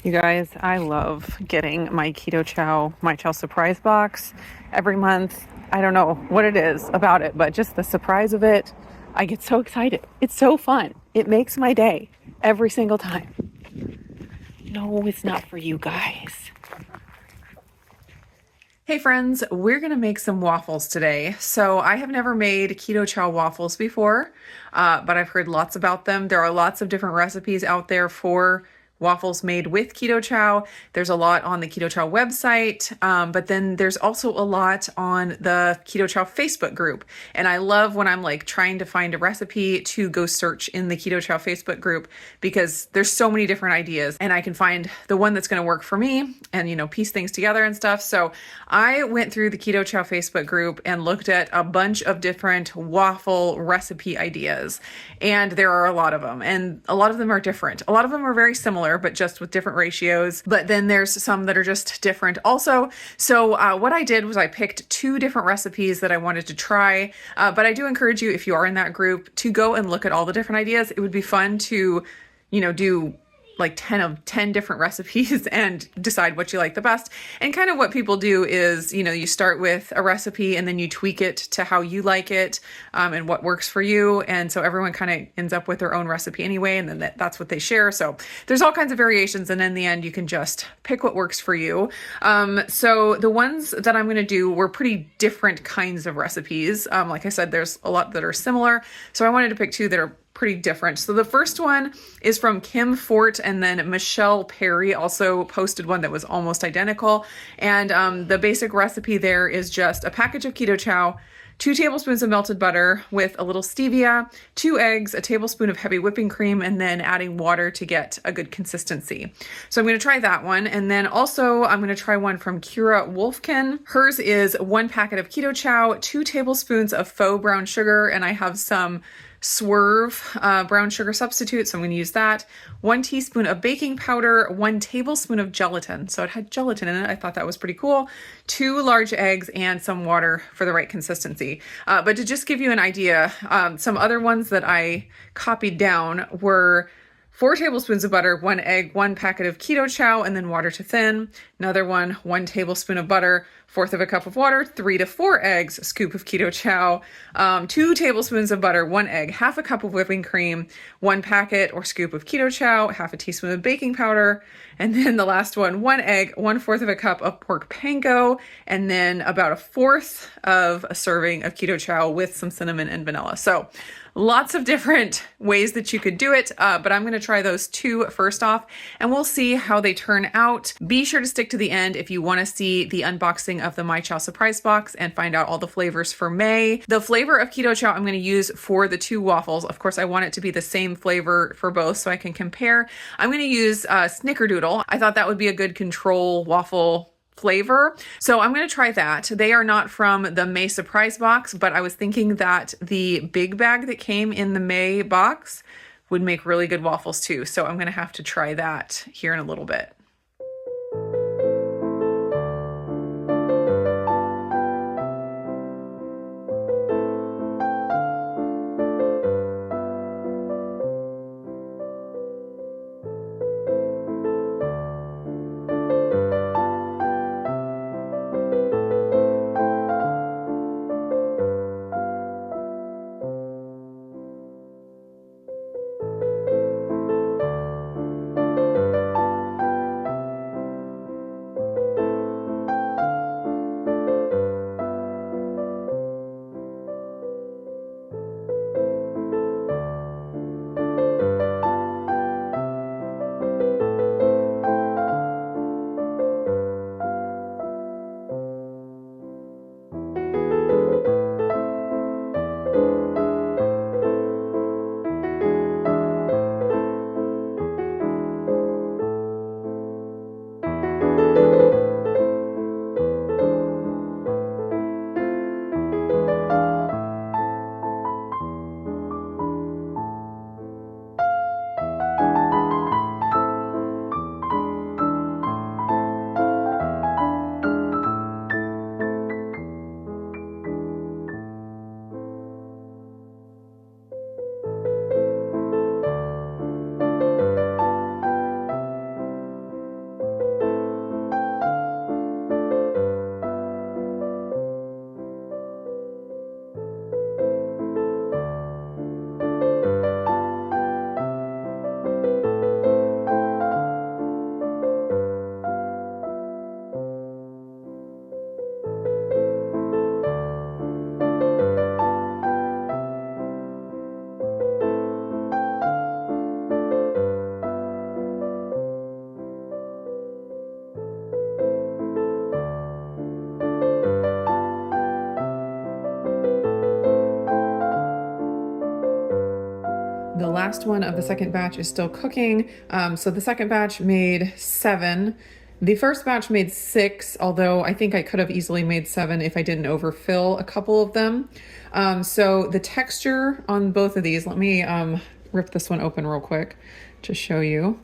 You guys, I love getting my Keto Chow, my Chow surprise box every month. I don't know what it is about it, but just the surprise of it, I get so excited. It's so fun. It makes my day every single time. No, it's not for you guys. Hey friends, we're gonna make some waffles today. So I have never made Keto Chow waffles before, but I've heard lots about them. There are lots of different recipes out there for waffles made with Keto Chow. There's a lot on the Keto Chow website, but then there's also a lot on the Keto Chow Facebook group. And I love when I'm like trying to find a recipe to go search in the Keto Chow Facebook group because there's so many different ideas and I can find the one that's going to work for me and, piece things together and stuff. So I went through the Keto Chow Facebook group and looked at a bunch of different waffle recipe ideas. And there are a lot of them, and a lot of them are different. A lot of them are very similar, but just with different ratios. But then there's some that are just different also. So what I did was I picked two different recipes that I wanted to try. But I do encourage you, if you are in that group, to go and look at all the different ideas. It would be fun to, do like 10 different recipes and decide what you like the best. And kind of what people do is, you start with a recipe and then you tweak it to how you like it, and what works for you. And so everyone kind of ends up with their own recipe anyway, and then that's what they share. So there's all kinds of variations, and in the end you can just pick what works for you. So the ones that I'm going to do were pretty different kinds of recipes. Like I said, there's a lot that are similar, so I wanted to pick two that are pretty different. So the first one is from Kim Fort, and then Michelle Perry also posted one that was almost identical. And the basic recipe there is just a package of Keto Chow, 2 tablespoons of melted butter with a little stevia, 2 eggs, a tablespoon of heavy whipping cream, and then adding water to get a good consistency. So I'm going to try that one. And then also I'm going to try one from Kira Wolfkin. Hers is 1 packet of Keto Chow, 2 tablespoons of faux brown sugar, and I have some Swerve brown sugar substitute, so I'm going to use that. 1 teaspoon of baking powder, 1 tablespoon of gelatin. So it had gelatin in it. I thought that was pretty cool. 2 large eggs and some water for the right consistency. But to just give you an idea, some other ones that I copied down were 4 tablespoons of butter, 1 egg, 1 packet of Keto Chow, and then water to thin. Another one, 1 tablespoon of butter, 1/4 of a cup of water, 3 to 4 eggs, a scoop of Keto Chow, 2 tablespoons of butter, 1 egg, 1/2 a cup of whipping cream, 1 packet or scoop of Keto Chow, 1/2 a teaspoon of baking powder, and then the last one, 1 egg, 1/4 of a cup of pork panko, and then about 1/4 of a serving of Keto Chow with some cinnamon and vanilla. So lots of different ways that you could do it, but I'm going to try those 2 first off, and we'll see how they turn out. Be sure to stick to the end if you want to see the unboxing of the My Chow surprise box and find out all the flavors for May. The flavor of Keto Chow I'm going to use for the 2 waffles. Of course, I want it to be the same flavor for both so I can compare. I'm going to use Snickerdoodle. I thought that would be a good control waffle flavor. So I'm going to try that. They are not from the May surprise box, but I was thinking that the big bag that came in the May box would make really good waffles too. So I'm going to have to try that here in a little bit. last one of the second batch is still cooking. So the second batch made 7. The first batch made 6, although I think I could have easily made 7 if I didn't overfill a couple of them. So the texture on both of these, let me rip this one open real quick to show you.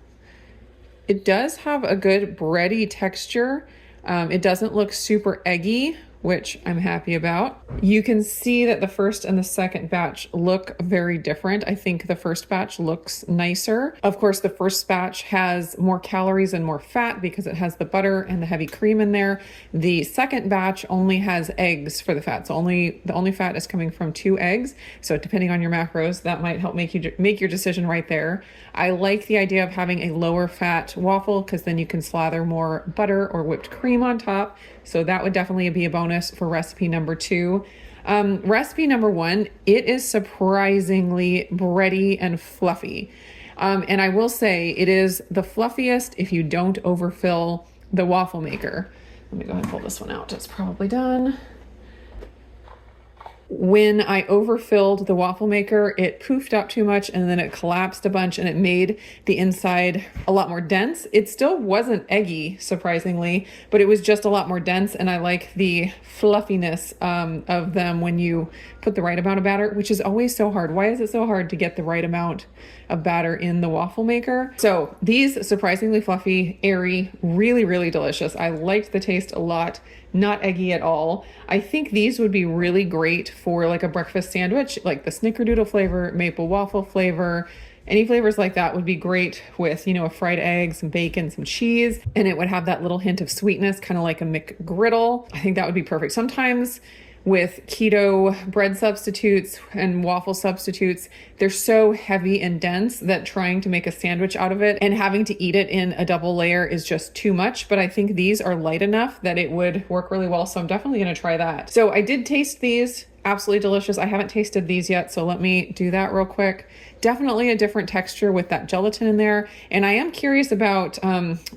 It does have a good bready texture. It doesn't look super eggy, which I'm happy about. You can see that the first and the second batch look very different. I think the first batch looks nicer. Of course, the first batch has more calories and more fat because it has the butter and the heavy cream in there. The second batch only has eggs for the fat. So the only fat is coming from 2 eggs. So depending on your macros, that might help make your decision right there. I like the idea of having a lower fat waffle because then you can slather more butter or whipped cream on top. So that would definitely be a bonus for recipe number 2. Recipe number 1, it is surprisingly bready and fluffy. And I will say it is the fluffiest if you don't overfill the waffle maker. Let me go ahead and pull this one out. It's probably done. When I overfilled the waffle maker, it poofed up too much and then it collapsed a bunch and it made the inside a lot more dense. It still wasn't eggy, surprisingly, but it was just a lot more dense, and I like the fluffiness of them when you put the right amount of batter, which is always so hard. Why is it so hard to get the right amount of batter in the waffle maker? So these surprisingly fluffy, airy, really, really delicious. I liked the taste a lot. Not eggy at all. I think these would be really great for like a breakfast sandwich, like the snickerdoodle flavor, maple waffle flavor. Any flavors like that would be great with, you know, a fried egg, some bacon, some cheese, and it would have that little hint of sweetness, kind of like a McGriddle. I think that would be perfect. Sometimes with keto bread substitutes and waffle substitutes, they're so heavy and dense that trying to make a sandwich out of it and having to eat it in a double layer is just too much. But I think these are light enough that it would work really well. So I'm definitely going to try that. So I did taste these. Absolutely delicious. I haven't tasted these yet, so let me do that real quick. Definitely a different texture with that gelatin in there. And I am curious about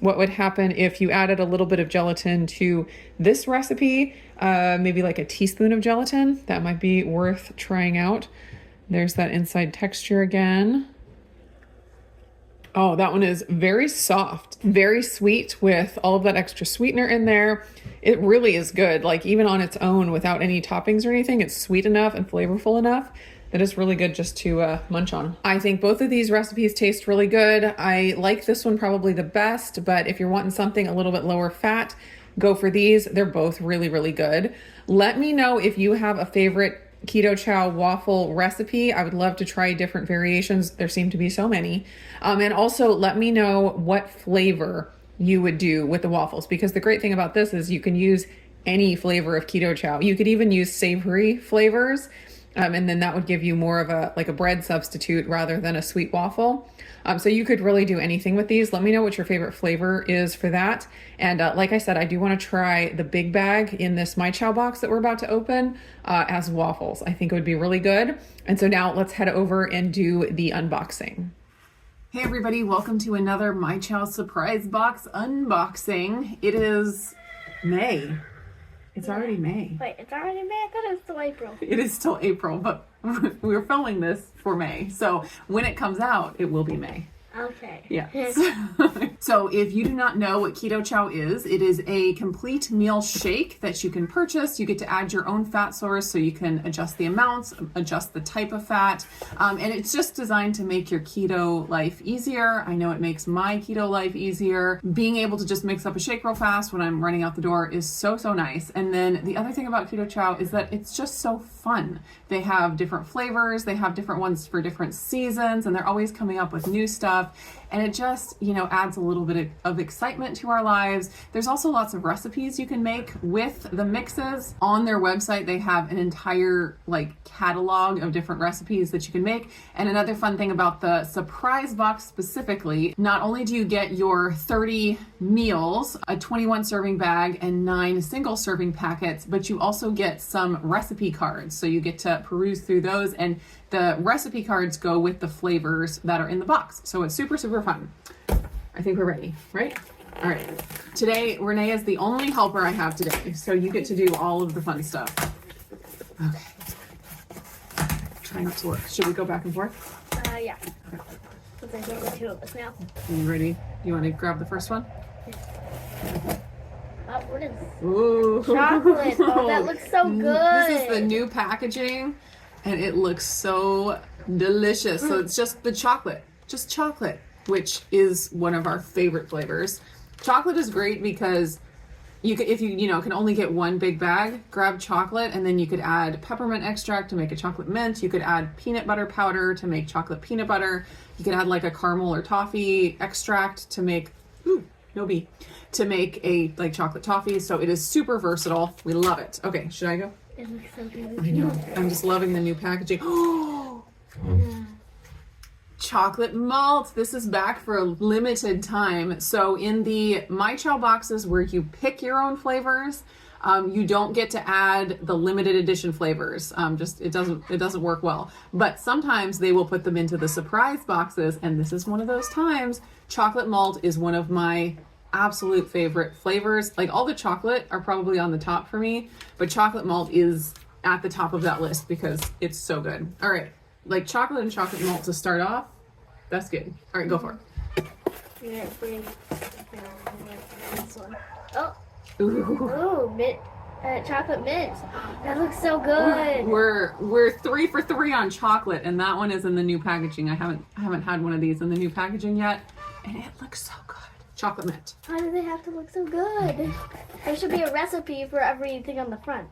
what would happen if you added a little bit of gelatin to this recipe, maybe like a teaspoon of gelatin. That might be worth trying out. There's that inside texture again. Oh, that one is very soft, very sweet with all of that extra sweetener in there. It really is good. Like even on its own without any toppings or anything, it's sweet enough and flavorful enough that it's really good just to munch on. I think both of these recipes taste really good. I like this one probably the best, but if you're wanting something a little bit lower fat, go for these. They're both really, really good. Let me know if you have a favorite Keto Chow waffle recipe. I would love to try different variations. There seem to be so many. And also let me know what flavor you would do with the waffles, because the great thing about this is you can use any flavor of Keto Chow. You could even use savory flavors. And then that would give you more of a bread substitute rather than a sweet waffle. So you could really do anything with these. Let me know what your favorite flavor is for that. And like I said, I do want to try the big bag in this My Chow box that we're about to open as waffles. I think it would be really good. And so now let's head over and do the unboxing. Hey everybody, welcome to another My Chow surprise box unboxing. It is May. It's already May. Wait, it's already May? I thought it was still April. It is still April, but we're filming this for May. So when it comes out, it will be May. Okay. Yeah. So if you do not know what Keto Chow is, it is a complete meal shake that you can purchase. You get to add your own fat source so you can adjust the amounts, adjust the type of fat. And it's just designed to make your keto life easier. I know it makes my keto life easier. Being able to just mix up a shake real fast when I'm running out the door is so, so nice. And then the other thing about Keto Chow is that it's just so fun. They have different flavors. They have different ones for different seasons, and they're always coming up with new stuff. And it just, adds a little bit of excitement to our lives. There's also lots of recipes you can make with the mixes. On their website, they have an entire catalog of different recipes that you can make. And another fun thing about the surprise box specifically, not only do you get your 30 meals, a 21 serving bag, and 9 single serving packets, but you also get some recipe cards. So you get to peruse through those, and the recipe cards go with the flavors that are in the box. So it's super, super fun. I think we're ready, right? All right. Today, Renee is the only helper I have today. So you get to do all of the fun stuff. Okay. Try not to look. Should we go back and forth? Yeah. Okay. there's only two of us now. You ready? You want to grab the first one? Oh, what is Ooh. chocolate? Oh, that looks so good. This is the new packaging, and it looks so delicious. So it's just the chocolate, which is one of our favorite flavors. Chocolate is great because you could, if you can only get one big bag, grab chocolate, and then you could add peppermint extract to make a chocolate mint. You could add peanut butter powder to make chocolate peanut butter. You could add like a caramel or toffee extract to make to make a like chocolate toffee. So it is super versatile. We love it. Okay, should I go? It looks so good. I know. I'm just loving the new packaging. Oh, chocolate malt. This is back for a limited time. So in the My Chow boxes where you pick your own flavors, you don't get to add the limited edition flavors. It doesn't work well. But sometimes they will put them into the surprise boxes, and this is one of those times. Chocolate malt is one of my absolute favorite flavors. Like all the chocolate are probably on the top for me, but chocolate malt is at the top of that list because it's so good. All right, like chocolate and chocolate malt to start off. That's good. All right, go for it. Yeah, bring this one. Oh. Ooh. Ooh, mint, chocolate mint. That looks so good. We're 3 for 3 on chocolate, and that one is in the new packaging. I haven't had one of these in the new packaging yet, and it looks so good. Chocolate mint. Why do they have to look so good? There should be a recipe for everything on the front.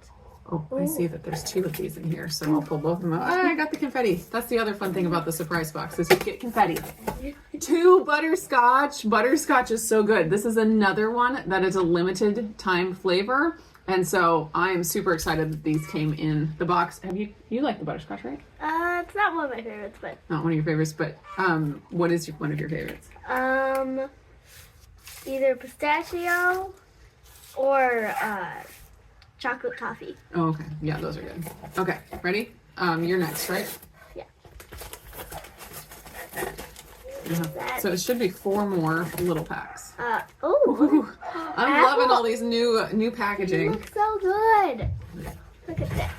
Oh, I see that there's 2 of these in here, so I'll pull both of them out. Ah, I got the confetti. That's the other fun thing about the surprise box is you get confetti. 2 butterscotch. Butterscotch is so good. This is another one that is a limited time flavor, and so I am super excited that these came in the box. Have you like the butterscotch, right? It's not one of my favorites, but Not one of your favorites, but what is one of your favorites? either pistachio or chocolate toffee. Oh, okay. Yeah, those are good. Okay, ready? You're next, right? Yeah. Uh-huh. So it should be 4 more little packs. Ooh. I'm loving all these new packaging. It looks so good. Look at that.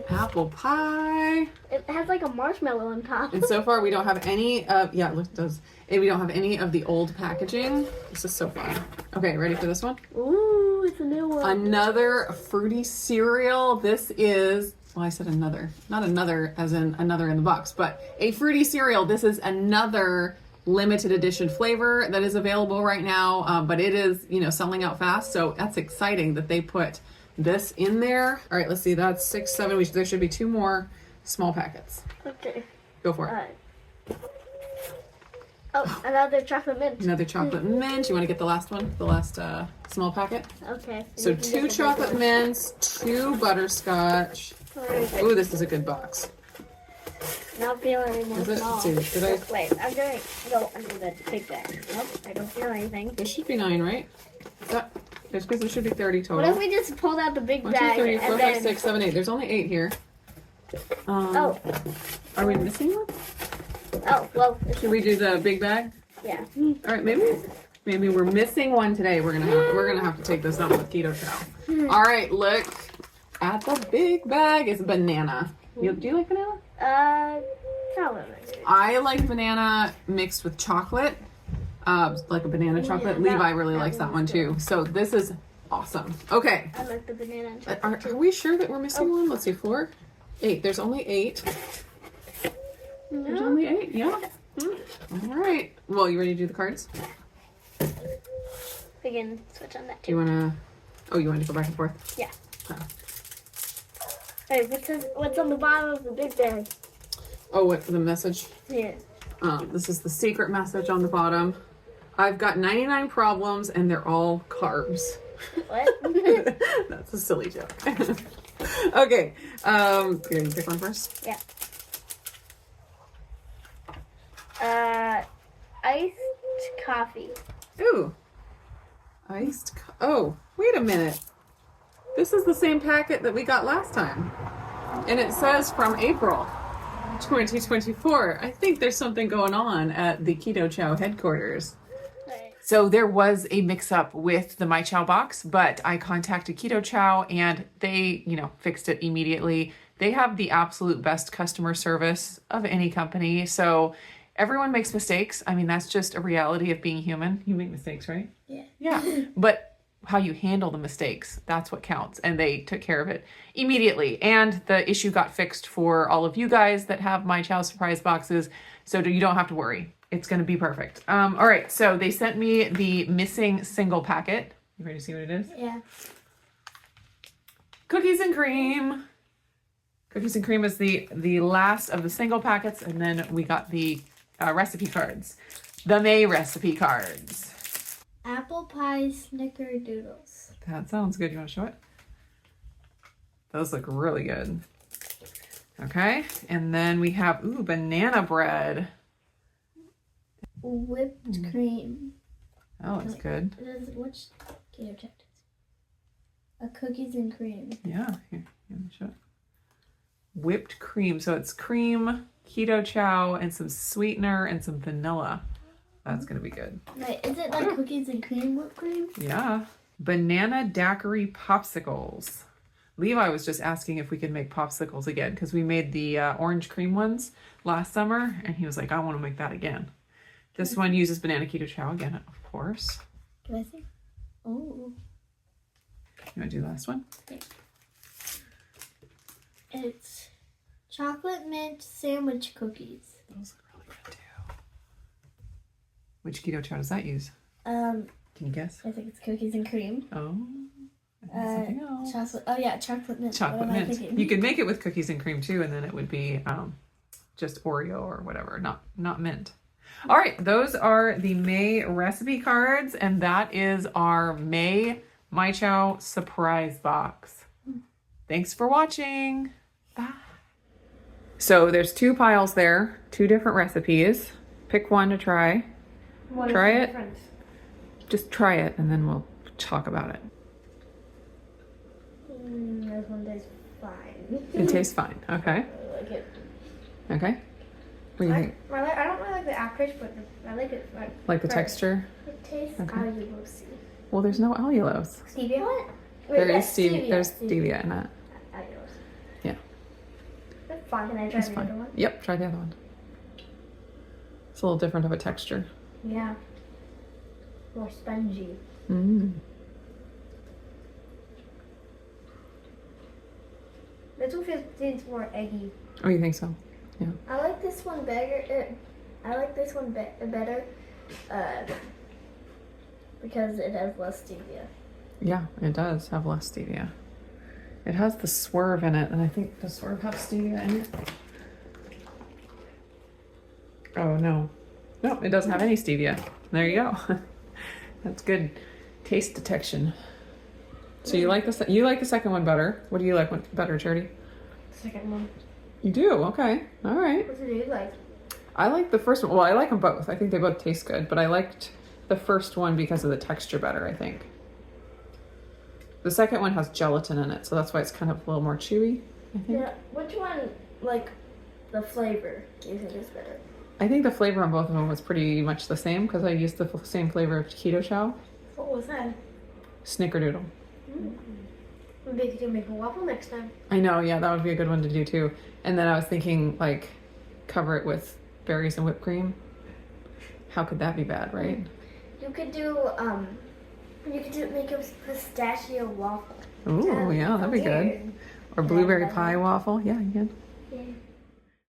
Apple pie. It has like a marshmallow on top. And so far we don't have any of, yeah, look, it does. We don't have any of the old packaging. This is so fun. Okay, ready for this one? Ooh, it's a new one. Another fruity cereal. This is, well, I said another. Not another as in another in the box, but a fruity cereal. This is another limited edition flavor that is available right now, but it is, selling out fast. So that's exciting that they put this in there. All right, let's see. That's 6, 7. There should be 2 more small packets. Okay. Go for it. Another chocolate mint. Another chocolate mint. You want to get the last one? The last small packet? Okay. So 2 chocolate mints, 2 butterscotch. Ooh, this is a good box. Not feeling any more Is it? small. Let's see, did I? Wait, I'm going to go under the big bag. Nope, I don't feel anything. There should be 9, right? There's because there should be 30 total. What if we just pulled out the big 1, 2, bag 3, 4, and 5, then... 6, 7, 8. There's only 8 here. Are we missing one? Oh, well. Should we do the big bag? Yeah. All right, maybe we're missing one today. We're gonna have to take this out with Keto Chow. All right, look at the big bag. It's banana. Do you like banana? Probably. I like banana mixed with chocolate, like a banana chocolate. Yeah, Levi really likes that one too. So this is awesome. Okay. I like the banana and chocolate. Are we sure that we're missing one? Let's see, 4, 8. There's only 8. No. There's only 8. Yeah. All right. Well, you ready to do the cards? We can switch on that Do you too. wanna? Oh, you want to go back and forth? Yeah. Oh. Hey, what's on the bottom of the big bag? Oh, what for the message? Yeah. This is the secret message on the bottom. I've got 99 problems and they're all carbs. What? That's a silly joke. Okay. Here, you pick one first. Yeah. Iced coffee. Ooh. Oh, wait a minute. This is the same packet that we got last time. And it says from April 2024. I think there's something going on at the Keto Chow headquarters. Right. So there was a mix-up with the My Chow box, but I contacted Keto Chow and they, fixed it immediately. They have the absolute best customer service of any company. So Everyone makes mistakes. I mean, that's just a reality of being human. You make mistakes, right? Yeah. Yeah. But how you handle the mistakes, that's what counts. And they took care of it immediately. And the issue got fixed for all of you guys that have My Chow surprise boxes. So you don't have to worry. It's going to be perfect. All right. So they sent me the missing single packet. You ready to see what it is? Yeah. Cookies and cream. Cookies and cream is the last of the single packets. And then we got the recipe cards. The May recipe cards. Apple pie snickerdoodles. That sounds good. You want to show it? Those look really good. Okay. And then we have, banana bread. Whipped cream. Oh, that's good. Which Keto Chow? Cookies and cream. Yeah. Here, let me show it. Whipped cream. So it's cream, Keto Chow, and some sweetener and some vanilla. That's going to be good. Wait, is it like cookies and cream whipped cream? Yeah. Banana daiquiri popsicles. Levi was just asking if we could make popsicles again because we made the orange cream ones last summer, and he was like, I want to make that again. This one uses banana Keto Chow again, of course. Can I see? Oh. You want to do the last one? Okay. It's chocolate mint sandwich cookies. Those look really good too. Which Keto Chow does that use? Can you guess? I think it's cookies and cream. Oh, I think something else. Chocolate. Oh yeah, chocolate mint. Chocolate What am I mint. thinking? You could make it with cookies and cream too, and then it would be just Oreo or whatever, not mint. All right, those are the May recipe cards, and that is our May My Chow surprise box. Thanks for watching. Bye. So there's 2 piles there, 2 different recipes. Pick one to try. Try it. Different? Just try it, and then we'll talk about it. This one tastes fine. It tastes fine. Okay. I like it. Okay. What do you think? I don't really like the aftertaste, but I like it. Like the texture? It tastes Okay. allulose. Well, there's no allulose. Stevia? What? There is stevia. There's stevia in it. Allulose. Yeah. That's fine. Can I try It's the fine. other one? Yep, try the other one. It's a little different of a texture. Yeah. More spongy. Mm. This one feels more eggy. Oh, you think so? Yeah. I like this one better. I like this one better because it has less stevia. Yeah, it does have less stevia. It has the swerve in it, and I think the swerve have stevia in it. Oh, no. No, it doesn't have any stevia. There you go. That's good taste detection. So you like the second one better. What do you like better, Charity? Second one. You do? Okay. All right. What do you like? I like the first one. Well, I like them both. I think they both taste good, but I liked the first one because of the texture better, I think. The second one has gelatin in it, so that's why it's kind of a little more chewy, I think. Yeah. Which one, like, the flavor do you think is better? I think the flavor on both of them was pretty much the same because I used the same flavor of Keto Chow. What was that? Snickerdoodle. Maybe you could make a waffle next time. I know, yeah, that would be a good one to do too. And then I was thinking, like, cover it with berries and whipped cream. How could that be bad, right? You could make a pistachio waffle. Ooh, yeah, that'd be good. Or blueberry pie waffle. Yeah, you can. Yeah.